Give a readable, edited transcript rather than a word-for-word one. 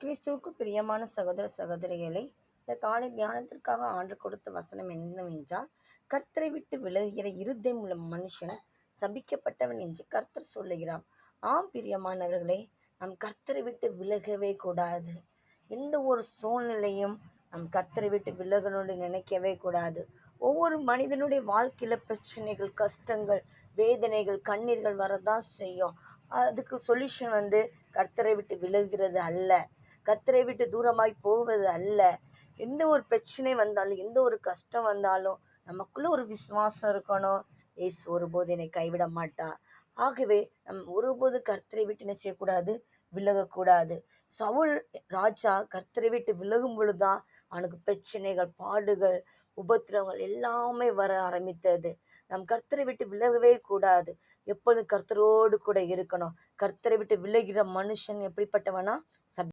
கிறிஸ்துவுக்குள் பிரியமான சகோதர சகோதரிகளை, இந்த காலை தியானத்திற்காக ஆண்டு கொடுத்த வசனம் என்னவென்றால், கர்த்தரை விட்டு விலகுகிற இருதயம் உள்ள மனுஷன் சபிக்கப்பட்டவன் என்று கர்த்தர் சொல்லுகிறார். ஆம் பிரியமானவர்களே, நம் கர்த்தரை விட்டு விலகவே கூடாது. எந்த ஒரு சூழ்நிலையும் நம் கர்த்தரை விட்டு விலகணும்னு நினைக்கவே கூடாது. ஒவ்வொரு மனிதனுடைய வாழ்க்கையில பிரச்சனைகள், கஷ்டங்கள், வேதனைகள், கண்ணீர்கள் வரதான் செய்யும். அதுக்கு சொல்யூஷன் கர்த்தரை விட்டு விலகுகிறது அல்ல, கர்த்தரை விட்டு தூரமாய் போவது அல்ல. எந்த ஒரு பிரச்சனை வந்தாலும், எந்த ஒரு கஷ்டம் வந்தாலும் நமக்குள்ள ஒரு விசுவாசம் இருக்கணும். இயேசு ஒருபோது என்னை கைவிட மாட்டார். ஆகவே ஒருபோது கர்த்தரை விட்டு என்ன செய்யக்கூடாது, விலகக்கூடாது. சவுல் ராஜா கர்த்தரை விட்டு விலகும் பொழுதுதான் அவனுக்கு பிரச்சனைகள், பாடுகள், உபத்திரவங்கள் எல்லாமே வர ஆரம்பித்தது. நம் கர்த்தரை விட்டு விலகவே கூடாது. எப்பொழுதும் கர்த்தரோடு கூட இருக்கணும். கர்த்தரை விட்டு விலகிற மனுஷன் எப்படிப்பட்டவனா?